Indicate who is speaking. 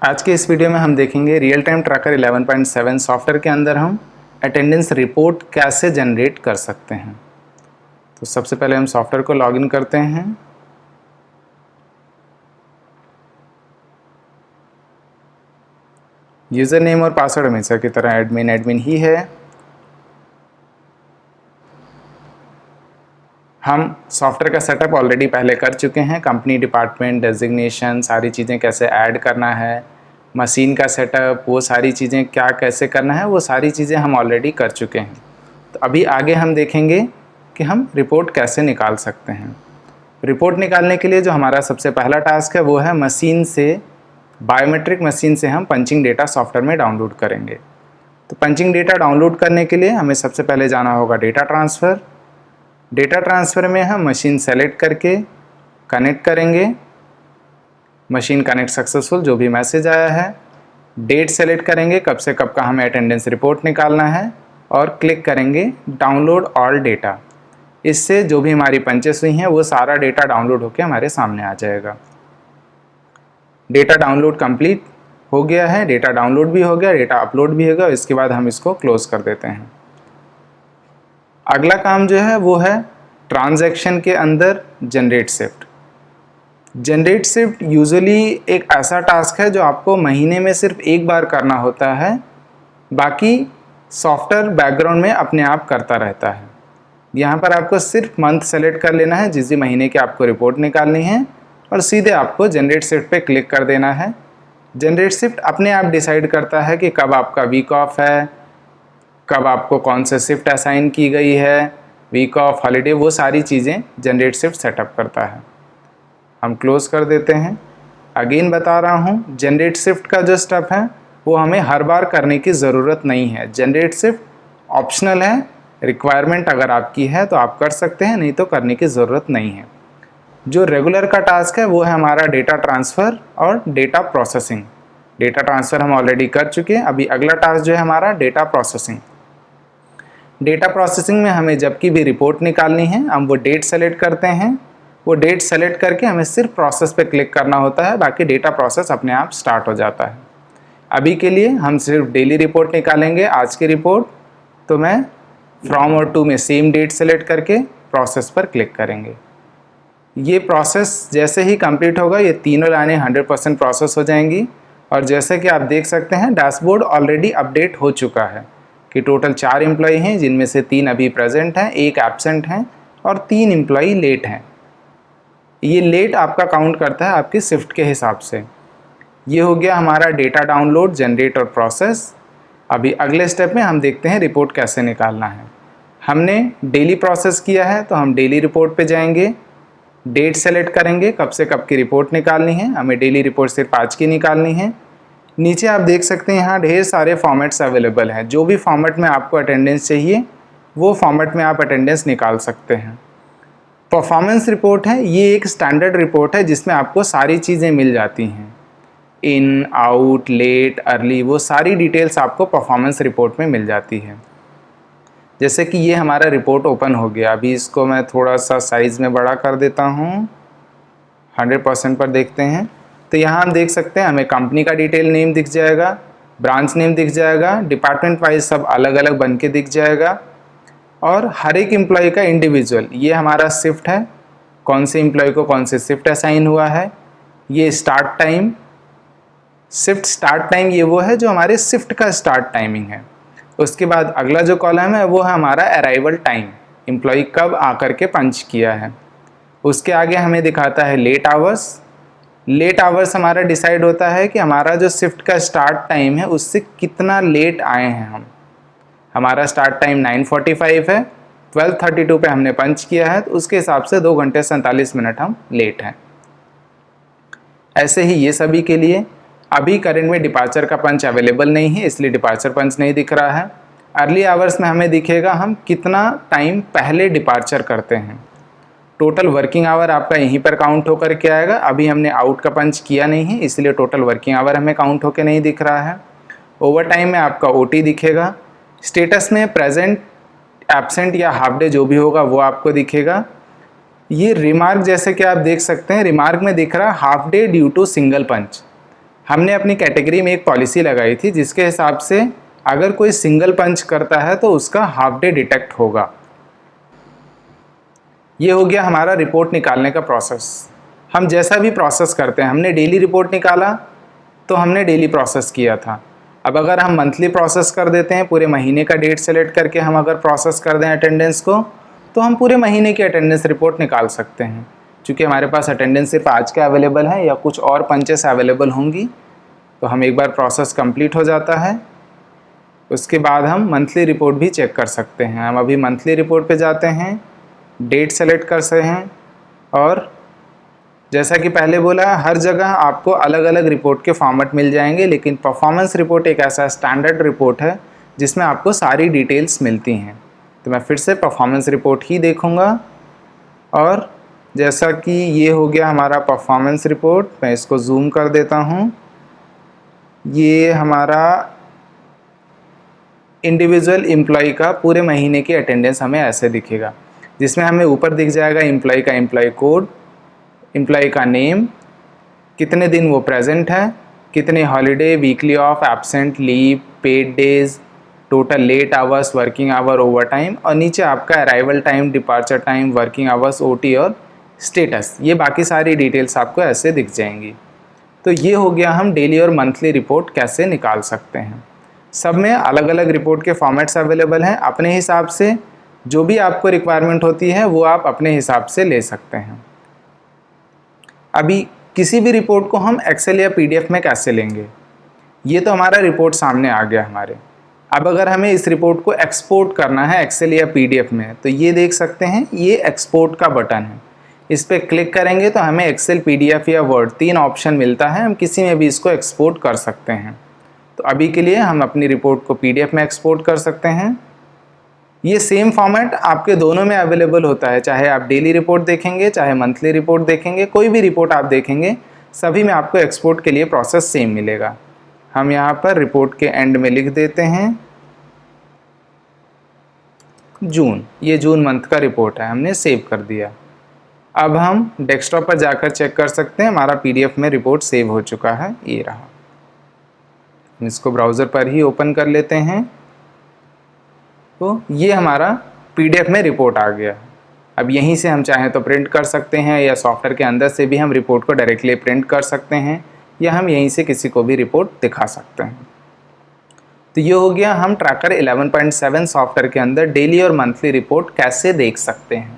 Speaker 1: आज के इस वीडियो में हम देखेंगे रियल टाइम ट्रैकर 11.7 सॉफ्टवेयर के अंदर हम अटेंडेंस रिपोर्ट कैसे जनरेट कर सकते हैं। तो सबसे पहले हम सॉफ्टवेयर को लॉगिन करते हैं। यूज़र नेम और पासवर्ड हमेशा की तरह एडमिन ही है। हम सॉफ्टवेयर का सेटअप ऑलरेडी पहले कर चुके हैं। कंपनी, डिपार्टमेंट, डेजिग्नेशन, सारी चीज़ें कैसे ऐड करना है, मशीन का सेटअप, वो सारी चीज़ें क्या कैसे करना है, वो सारी चीज़ें हम ऑलरेडी कर चुके हैं। तो अभी आगे हम देखेंगे कि हम रिपोर्ट कैसे निकाल सकते हैं। रिपोर्ट निकालने के लिए जो हमारा सबसे पहला टास्क है वो है मशीन से, बायोमेट्रिक मशीन से हम पंचिंग डेटा सॉफ्टवेयर में डाउनलोड करेंगे। तो पंचिंग डेटा डाउनलोड करने के लिए हमें सबसे पहले जाना होगा डेटा ट्रांसफ़र। डेटा ट्रांसफ़र में हम मशीन सेलेक्ट करके कनेक्ट करेंगे। मशीन कनेक्ट सक्सेसफुल जो भी मैसेज आया है। डेट सेलेक्ट करेंगे, कब से कब का हमें अटेंडेंस रिपोर्ट निकालना है, और क्लिक करेंगे डाउनलोड ऑल डेटा। इससे जो भी हमारी पंचेस हुई हैं वो सारा डेटा डाउनलोड होकर हमारे सामने आ जाएगा। डेटा डाउनलोड कंप्लीट हो गया है, डेटा डाउनलोड भी हो गया, डेटा अपलोड भी हो गया। इसके बाद हम इसको क्लोज कर देते हैं। अगला काम जो है वो है ट्रांजैक्शन के अंदर generate shift. Generate shift usually एक ऐसा टास्क है जो आपको महीने में सिर्फ एक बार करना होता है, बाकी सॉफ्टवेयर बैकग्राउंड में अपने आप करता रहता है। यहाँ पर आपको सिर्फ मंथ सेलेक्ट कर लेना है जिस भी महीने की आपको रिपोर्ट निकालनी है, और सीधे आपको जनरेट शिफ्ट पे क्लिक कर देना है। जनरेट शिफ्ट अपने आप डिसाइड करता है कि कब आपका वीक ऑफ है, कब आपको कौन से शिफ्ट असाइन की गई है, वीक ऑफ, हॉलीडे, वो सारी चीज़ें जनरेट शिफ्ट सेटअप करता है। हम क्लोज कर देते हैं। अगेन बता रहा हूँ, जनरेट शिफ्ट का जो स्टेप है वो हमें हर बार करने की ज़रूरत नहीं है। जनरेट शिफ्ट ऑप्शनल है, रिक्वायरमेंट अगर आपकी है तो आप कर सकते हैं, नहीं तो करने की ज़रूरत नहीं है। जो रेगुलर का टास्क है वो है हमारा डेटा ट्रांसफ़र और डेटा प्रोसेसिंग। डेटा ट्रांसफ़र हम ऑलरेडी कर चुके हैं। अभी अगला टास्क जो है हमारा डेटा प्रोसेसिंग। डेटा प्रोसेसिंग में हमें जब की भी रिपोर्ट निकालनी है हम वो डेट सेलेक्ट करते हैं। वो डेट सेलेक्ट करके हमें सिर्फ प्रोसेस पे क्लिक करना होता है, बाकी डेटा प्रोसेस अपने आप स्टार्ट हो जाता है। अभी के लिए हम सिर्फ डेली रिपोर्ट निकालेंगे, आज की रिपोर्ट। तो मैं फ्रॉम और टू में सेम डेट सेलेक्ट करके प्रोसेस पर क्लिक करेंगे। ये प्रोसेस जैसे ही कंप्लीट होगा ये तीनों लाइनें 100% प्रोसेस हो जाएंगी। और जैसे कि आप देख सकते हैं डैशबोर्ड ऑलरेडी अपडेट हो चुका है कि टोटल 4 एम्प्लॉई हैं, जिनमें से 3 अभी प्रेजेंट हैं, 1 एब्सेंट हैं और 3 एम्प्लॉई लेट हैं। ये लेट आपका काउंट करता है आपकी शिफ्ट के हिसाब से। ये हो गया हमारा डेटा डाउनलोड, जनरेट और प्रोसेस। अभी अगले स्टेप में हम देखते हैं रिपोर्ट कैसे निकालना है। हमने डेली प्रोसेस किया है तो हम डेली रिपोर्ट पे जाएंगे, डेट सेलेक्ट करेंगे, कब से कब की रिपोर्ट निकालनी है। हमें डेली रिपोर्ट सिर्फ आज की निकालनी है। नीचे आप देख सकते हैं यहाँ ढेर सारे फॉर्मेट्स अवेलेबल हैं। जो भी फॉर्मेट में आपको अटेंडेंस चाहिए वो फॉर्मेट में आप अटेंडेंस निकाल सकते हैं। परफॉर्मेंस रिपोर्ट है, ये एक स्टैंडर्ड रिपोर्ट है जिसमें आपको सारी चीज़ें मिल जाती हैं। इन, आउट, लेट, अर्ली, वो सारी डिटेल्स आपको परफॉर्मेंस रिपोर्ट में मिल जाती है। जैसे कि ये हमारा रिपोर्ट ओपन हो गया। अभी इसको मैं थोड़ा सा साइज़ में बड़ा कर देता हूँ, 100% पर देखते हैं। तो यहाँ हम देख सकते हैं हमें कंपनी का डिटेल नेम दिख जाएगा, ब्रांच नेम दिख जाएगा, डिपार्टमेंट वाइज सब अलग अलग बन के दिख जाएगा, और हर एक एम्प्लॉय का इंडिविजुअल। ये हमारा शिफ्ट है, कौन से एम्प्लॉय को कौन से शिफ्ट असाइन हुआ है। ये start time, shift start time, ये वो है जो हमारे शिफ्ट का स्टार्ट टाइमिंग है। उसके बाद अगला जो कॉलम है वो है हमारा अराइवल टाइम, एम्प्लॉय कब आकर के पंच किया है। उसके आगे हमें दिखाता है लेट आवर्स। लेट आवर्स हमारा डिसाइड होता है कि हमारा जो शिफ्ट का स्टार्ट टाइम है उससे कितना लेट आए हैं हम। हमारा स्टार्ट टाइम 9:45 है, 12:32 पे हमने पंच किया है, तो उसके हिसाब से 2 घंटे 47 मिनट हम लेट हैं। ऐसे ही ये सभी के लिए। अभी करंट में डिपार्चर का पंच अवेलेबल नहीं है इसलिए डिपार्चर पंच नहीं दिख रहा है। अर्ली आवर्स में हमें दिखेगा हम कितना टाइम पहले डिपार्चर करते हैं। टोटल वर्किंग आवर आपका यहीं पर काउंट होकर के आएगा। अभी हमने आउट का पंच किया नहीं है इसलिए टोटल वर्किंग आवर हमें काउंट होकर नहीं दिख रहा है। ओवर टाइम में आपका ओटी दिखेगा। स्टेटस में प्रेजेंट, एब्सेंट या हाफ डे जो भी होगा वो आपको दिखेगा। ये रिमार्क जैसे कि आप देख सकते हैं, रिमार्क में दिख रहा है half day due to single punch. हमने अपनी कैटेगरी में एक पॉलिसी लगाई थी जिसके हिसाब से अगर कोई सिंगल पंच करता है तो उसका हाफ डे डिटेक्ट होगा। ये हो गया हमारा रिपोर्ट निकालने का प्रोसेस। हम जैसा भी प्रोसेस करते हैं, हमने डेली रिपोर्ट निकाला तो हमने डेली प्रोसेस किया था। अब अगर हम मंथली प्रोसेस कर देते हैं, पूरे महीने का डेट सेलेक्ट करके हम अगर प्रोसेस कर दें अटेंडेंस को, तो हम पूरे महीने की अटेंडेंस रिपोर्ट निकाल सकते हैं। क्योंकि हमारे पास अटेंडेंस सिर्फ आज के अवेलेबल है या कुछ और पंचेस अवेलेबल होंगी, तो हम एक बार प्रोसेस कंप्लीट हो जाता है, उसके बाद हम मंथली रिपोर्ट भी चेक कर सकते हैं। हम अभी मंथली रिपोर्ट पे जाते हैं, डेट सेलेक्ट कर सकते हैं, और जैसा कि पहले बोला, हर जगह आपको अलग अलग रिपोर्ट के फॉर्मेट मिल जाएंगे, लेकिन परफॉर्मेंस रिपोर्ट एक ऐसा स्टैंडर्ड रिपोर्ट है जिसमें आपको सारी डिटेल्स मिलती हैं। तो मैं फिर से परफॉर्मेंस रिपोर्ट ही देखूंगा, और जैसा कि ये हो गया हमारा परफॉर्मेंस रिपोर्ट, मैं इसको जूम कर देता हूँ। ये हमारा इंडिविजुअल एम्प्लॉय का पूरे महीने की अटेंडेंस हमें ऐसे दिखेगा, जिसमें हमें ऊपर दिख जाएगा एम्प्लॉय का एम्प्लॉय कोड, एम्प्लॉय का नेम, कितने दिन वो प्रेजेंट है, कितने holiday, weekly off, absent, leave, paid days, total late hours, working hour, overtime, और नीचे आपका arrival time, departure time, working hours, OT और स्टेटस। ये बाकी सारी डिटेल्स आपको ऐसे दिख जाएंगी। तो ये हो गया हम डेली और मंथली रिपोर्ट कैसे निकाल सकते हैं। सब में अलग अलग रिपोर्ट के फॉर्मेट्स अवेलेबल हैं। अपने हिसाब से जो भी आपको रिक्वायरमेंट होती है वो आप अपने हिसाब से ले सकते हैं। अभी किसी भी रिपोर्ट को हम एक्सेल या पीडीएफ में कैसे लेंगे, ये तो हमारा रिपोर्ट सामने आ गया हमारे। अब अगर हमें इस रिपोर्ट को एक्सपोर्ट करना है एक्सेल या पीडीएफ में, तो ये देख सकते हैं, ये एक्सपोर्ट का बटन है। इस पर क्लिक करेंगे तो हमें एक्सेल, पीडीएफ या वर्ड 3 ऑप्शन मिलता है। हम किसी में भी इसको एक्सपोर्ट कर सकते हैं। तो अभी के लिए हम अपनी रिपोर्ट को पीडीएफ में एक्सपोर्ट कर सकते हैं। ये सेम फॉर्मेट आपके दोनों में अवेलेबल होता है, चाहे आप डेली रिपोर्ट देखेंगे, चाहे मंथली रिपोर्ट देखेंगे, कोई भी रिपोर्ट आप देखेंगे, सभी में आपको एक्सपोर्ट के लिए प्रोसेस सेम मिलेगा। हम यहाँ पर रिपोर्ट के एंड में लिख देते हैं जून। ये जून मंथ का रिपोर्ट है, हमने सेव कर दिया। अब हम डेस्कटॉप पर जाकर चेक कर सकते हैं हमारा पीडीएफ में रिपोर्ट सेव हो चुका है, ये रहा। हम इसको ब्राउज़र पर ही ओपन कर लेते हैं, तो ये हमारा पीडीएफ में रिपोर्ट आ गया। अब यहीं से हम चाहें तो प्रिंट कर सकते हैं, या सॉफ्टवेयर के अंदर से भी हम रिपोर्ट को डायरेक्टली प्रिंट कर सकते हैं, या हम यहीं से किसी को भी रिपोर्ट दिखा सकते हैं। तो ये हो गया हम ट्रैकर 11.7 सॉफ्टवेयर के अंदर डेली और मंथली रिपोर्ट कैसे देख सकते हैं।